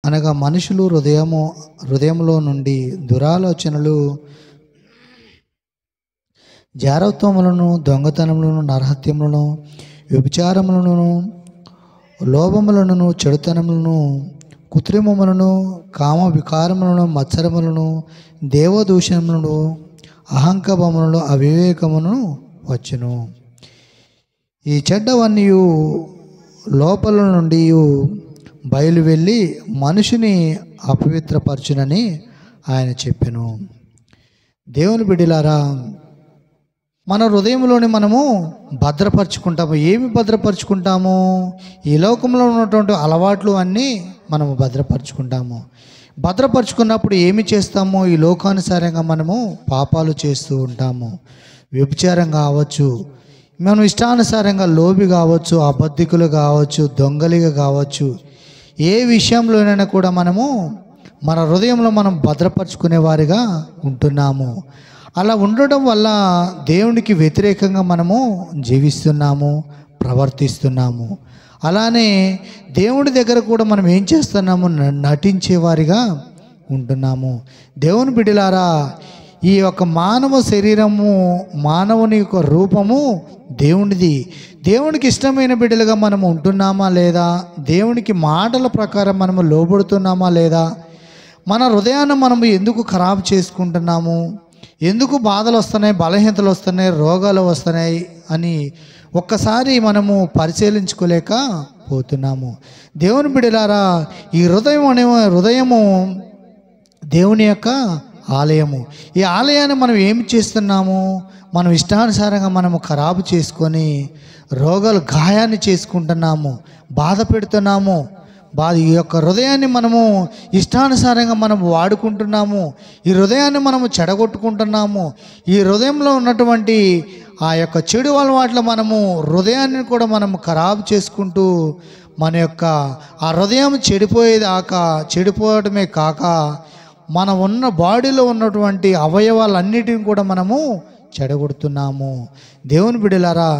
అనగా మనుషులు హృదయంలో నుండి దురాలోచనలు, జారత్వములను, దొంగతనములను, నరహత్యములను, వ్యభిచారములను, లోభములను, చెడుతనములను, కృత్రిమములను, కామ వికారములను, మత్సరములను, దేవదూషణములను, అహంకారములను, అవివేకమును వచ్చును. ఈ చెడ్డవన్నీ లోపల నుండి బయలు వెళ్ళి మనిషిని అపవిత్రపరచునని ఆయన చెప్పెను. దేవుని బిడ్డలారా, మన హృదయంలోని మనము భద్రపరుచుకుంటాము. ఏమి భద్రపరుచుకుంటాము? ఈ లోకంలో ఉన్నటువంటి అలవాట్లు అన్నీ మనము భద్రపరుచుకుంటాము. భద్రపరుచుకున్నప్పుడు ఏమి చేస్తాము? ఈ లోకానుసారంగా మనము పాపాలు చేస్తూ ఉంటాము. వ్యభిచారం కావచ్చు, మనం ఇష్టానుసారంగా లోబి కావచ్చు, అబద్ధికులు కావచ్చు, దొంగలిగా కావచ్చు, ఏ విషయంలోనైనా కూడా మనము మన హృదయంలో మనం భద్రపరుచుకునే వారిగా ఉంటున్నాము. అలా ఉండడం వల్ల దేవునికి వ్యతిరేకంగా మనము జీవిస్తున్నాము, ప్రవర్తిస్తున్నాము. అలానే దేవుడి దగ్గర కూడా మనం ఏం చేస్తున్నాము? నటించేవారిగా ఉంటున్నాము. దేవుని బిడ్డలారా, ఈ యొక్క మానవ శరీరము, మానవుని యొక్క రూపము దేవునిది. దేవునికి ఇష్టమైన బిడ్డలుగా మనము ఉంటున్నామా లేదా? దేవునికి మాటల ప్రకారం మనము లోబడుతున్నామా లేదా? మన హృదయాన్ని మనము ఎందుకు ఖరాబు చేసుకుంటున్నాము? ఎందుకు బాధలు వస్తున్నాయి, బలహీనతలు వస్తున్నాయి, రోగాలు వస్తున్నాయి అని ఒక్కసారి మనము పరిశీలించుకోలేక పోతున్నాము. దేవుని బిడ్డలారా, ఈ హృదయము దేవుని యొక్క ఆలయము. ఈ ఆలయాన్ని మనం ఏమి చేస్తున్నాము? మనం ఇష్టానుసారంగా మనము ఖరాబు చేసుకొని రోగాలు, గాయాన్ని చేసుకుంటున్నాము, బాధ పెడుతున్నాము. ఈ యొక్క హృదయాన్ని మనము ఇష్టానుసారంగా మనం వాడుకుంటున్నాము. ఈ హృదయాన్ని మనము చెడగొట్టుకుంటున్నాము. ఈ హృదయంలో ఉన్నటువంటి ఆ యొక్క చెడు అలవాట్ల మనము హృదయాన్ని కూడా మనము ఖరాబు చేసుకుంటూ మన యొక్క ఆ హృదయం చెడిపోవడమే కాక మన ఉన్న బాడీలో ఉన్నటువంటి అవయవాలన్నిటిని కూడా మనము చెడగొడుతున్నాము. దేవుని బిడ్డలారా,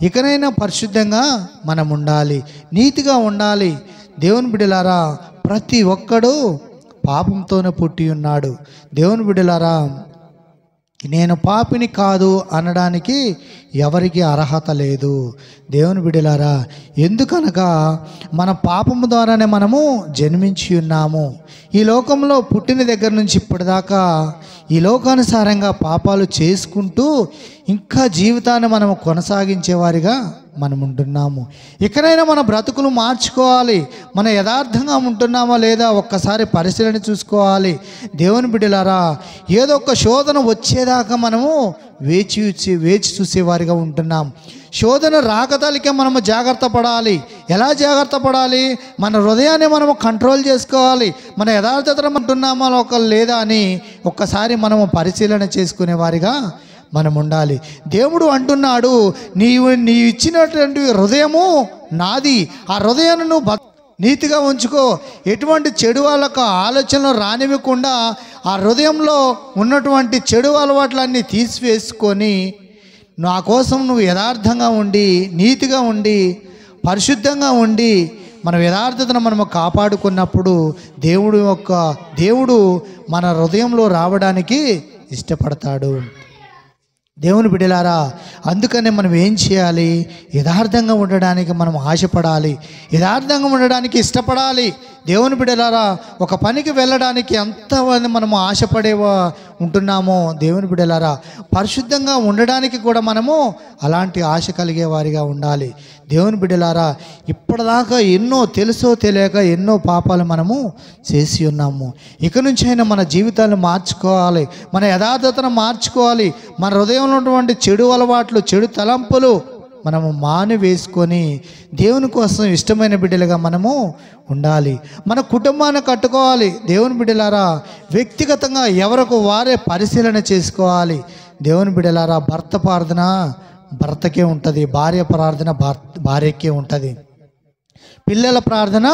ఇకనైనా పరిశుద్ధంగా మనం ఉండాలి, నీతిగా ఉండాలి. దేవుని బిడ్డలారా, ప్రతి ఒక్కడు పాపంతోనే పుట్టి ఉన్నాడు. దేవుని బిడ్డలారా, నేను పాపిని కాదు అనడానికి ఎవరికి అర్హత లేదు. దేవుని బిడ్డలారా, ఎందుకనగా మన పాపము ద్వారానే మనము జన్మించి ఉన్నాము. ఈ లోకంలో పుట్టిన దగ్గర నుంచి ఇప్పటిదాకా ఈ లోకానుసారంగా పాపాలు చేసుకుంటూ ఇంకా జీవితాన్ని మనము కొనసాగించేవారిగా మనం ఉంటున్నాము. ఇకనైనా మన బ్రతుకులు మార్చుకోవాలి. మన యథార్థంగా ఉంటున్నామా లేదా ఒక్కసారి పరిశీలన చూసుకోవాలి. దేవుని బిడ్డలారా, ఏదో ఒక శోధన వచ్చేదాకా మనము వేచి చూసేవారిగా ఉంటున్నాం. శోధన రాకతాలికే మనము జాగ్రత్త పడాలి. ఎలా జాగ్రత్త పడాలి? మన హృదయాన్ని మనము కంట్రోల్ చేసుకోవాలి. మన యథార్థతను ఉంటున్నామా ఒకళ్ళు లేదా అని ఒక్కసారి మనము పరిశీలన చేసుకునే వారిగా మనం ఉండాలి. దేవుడు అంటున్నాడు, నీవు ఇచ్చినటువంటి హృదయము నాది. ఆ హృదయాన్ని నువ్వు నీతిగా ఉంచుకో. ఎటువంటి చెడు వాళ్ళకు ఆలోచనలు రానివ్వకుండా ఆ హృదయంలో ఉన్నటువంటి చెడు అలవాట్లన్నీ తీసివేసుకొని నా కోసం నువ్వు యథార్థంగా ఉండి, నీతిగా ఉండి, పరిశుద్ధంగా ఉండి మన యథార్థతను మనము కాపాడుకున్నప్పుడు దేవుడు మన హృదయంలో రావడానికి ఇష్టపడతాడు. దేవుని బిడ్డలారా, అందుకనే మనం ఏం చేయాలి? యథార్థంగా ఉండడానికి మనం ఆశపడాలి, యథార్థంగా ఉండడానికి ఇష్టపడాలి. దేవుని బిడ్డలారా, ఒక పనికి వెళ్ళడానికి ఎంతమంది మనము ఆశపడేవా ఉంటున్నామో, దేవుని బిడ్డలారా, పరిశుద్ధంగా ఉండడానికి కూడా మనము అలాంటి ఆశ కలిగే వారిగా ఉండాలి. దేవుని బిడ్డలారా, ఇప్పటిదాకా ఎన్నో తెలుసో తెలియక ఎన్నో పాపాలు మనము చేసి ఉన్నాము. ఇక నుంచి అయినా మన జీవితాన్ని మార్చుకోవాలి, మన యథార్థతను మార్చుకోవాలి. మన హృదయంలో ఉన్నటువంటి చెడు అలవాట్లు, చెడు తలంపులు మనము మానివేసుకొని దేవుని కోసం ఇష్టమైన బిడ్డలుగా మనము ఉండాలి. మన కుటుంబాన్ని కట్టుకోవాలి. దేవుని బిడ్డలారా, వ్యక్తిగతంగా ఎవరికి వారే పరిశీలన చేసుకోవాలి. దేవుని బిడ్డలారా, భర్త ప్రార్థన భర్తకే ఉంటుంది, భార్య ప్రార్థన భార్యకే ఉంటుంది, పిల్లల ప్రార్థన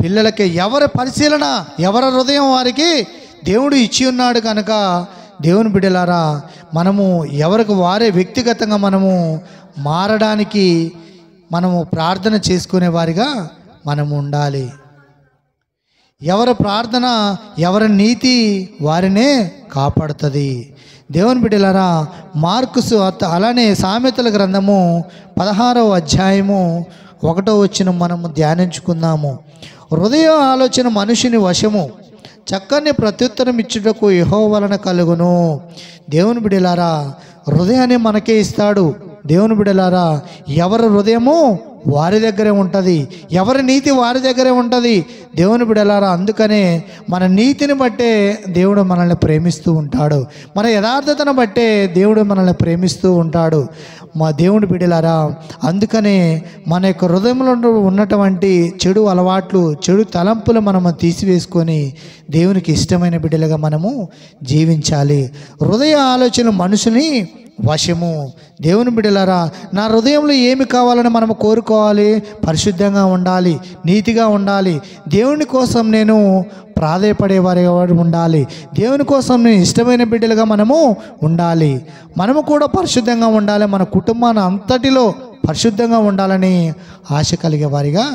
పిల్లలకే. ఎవరి పరిశీలన, ఎవరి హృదయం వారికి దేవుడు ఇచ్చి ఉన్నాడు కనుక దేవుని బిడ్డలారా, మనము ఎవరికి వారే వ్యక్తిగతంగా మనము మారడానికి మనము ప్రార్థన చేసుకునే వారిగా మనము ఉండాలి. ఎవరి ప్రార్థన, ఎవరి నీతి వారినే కాపాడుతుంది. దేవుని బిడ్డలారా, మార్కుసు అలానే సామెతల గ్రంథము 16వ అధ్యాయము 1వ వచనం మనము ధ్యానించుకుందాము. హృదయ ఆలోచన మనిషిని వశము, చక్కని ప్రత్యుత్తరం ఇచ్చుటకు యెహోవా వలన కలుగును. దేవుని బిడ్డలారా, హృదయాన్ని మనకే ఇస్తాడు. దేవుని బిడ్డలారా, ఎవరి హృదయము వారి దగ్గరే ఉంటుంది, ఎవరి నీతి వారి దగ్గరే ఉంటుంది. దేవుని బిడ్డలారా, అందుకనే మన నీతిని బట్టే దేవుడు మనల్ని ప్రేమిస్తూ ఉంటాడు, మన యథార్థతను బట్టే దేవుడు మనల్ని ప్రేమిస్తూ ఉంటాడు. మా దేవుని బిడ్డలారా, అందుకనే మన యొక్క హృదయంలో ఉన్నటువంటి చెడు అలవాట్లు, చెడు తలంపులు మనము తీసివేసుకొని దేవునికి ఇష్టమైన బిడ్డలుగా మనము జీవించాలి. హృదయ ఆలోచన మనుషుని వశము. దేవుని బిడ్డలారా, నా హృదయంలో ఏమి కావాలని మనము కోరుకోవాలి? పరిశుద్ధంగా ఉండాలి, నీతిగా ఉండాలి, దేవుని కోసం నేను ప్రాధేయపడేవారి ఉండాలి, దేవుని కోసం నేను ఇష్టమైన బిడ్డలుగా మనము ఉండాలి. మనము కూడా పరిశుద్ధంగా ఉండాలి, మన కుటుంబాన్ని అంతటిలో పరిశుద్ధంగా ఉండాలని ఆశ కలిగే వారిగా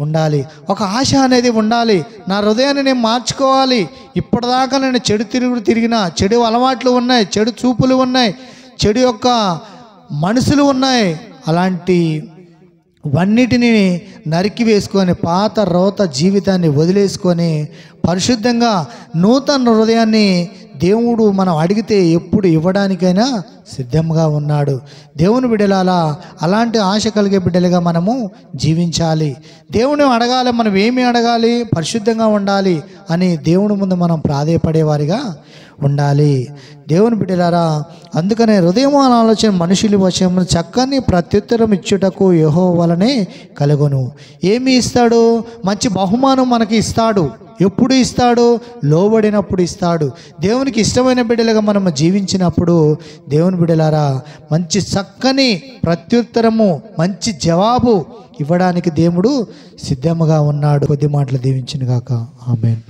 ఉండాలి. ఒక ఆశ అనేది ఉండాలి. నా హృదయాన్ని నేను మార్చుకోవాలి. ఇప్పటిదాకా నేను చెడు తిరిగినా, చెడు అలవాట్లు ఉన్నాయి, చెడు చూపులు ఉన్నాయి, చెడు యొక్క మనసులు ఉన్నాయి. అలాంటి వన్నిటిని నరికి వేసుకొని పాత రోత జీవితాన్ని వదిలేసుకొని పరిశుద్ధంగా నూతన హృదయాన్ని దేవుడు మనం అడిగితే ఎప్పుడు ఇవ్వడానికైనా సిద్ధంగా ఉన్నాడు. దేవుని బిడ్డలారా, అలాంటి ఆశ కలిగే బిడ్డలుగా మనము జీవించాలి. దేవుని అడగాలి, మనం ఏమి అడగాలి? పరిశుద్ధంగా ఉండాలి అని దేవుని ముందు మనం ప్రాధేయపడేవారిగా ఉండాలి. దేవుని బిడ్డలారా, అందుకనే హృదయం ఆలోచన మనుషుల వశము, చక్కని ప్రత్యుత్తరం ఇచ్చుటకు యెహోవా వలనే కలుగును. ఏమి ఇస్తాడు? మంచి బహుమానం మనకి ఇస్తాడు. ఎప్పుడు ఇస్తాడు? లోబడినప్పుడు ఇస్తాడు. దేవునికి ఇష్టమైన బిడ్డలుగా మనం జీవించినప్పుడు దేవుని బిడ్డలారా, మంచి చక్కని ప్రత్యుత్తరము, మంచి జవాబు ఇవ్వడానికి దేవుడు సిద్ధముగా ఉన్నాడు. కొద్ది మాటలు దీవించును గాక. ఆమేన్.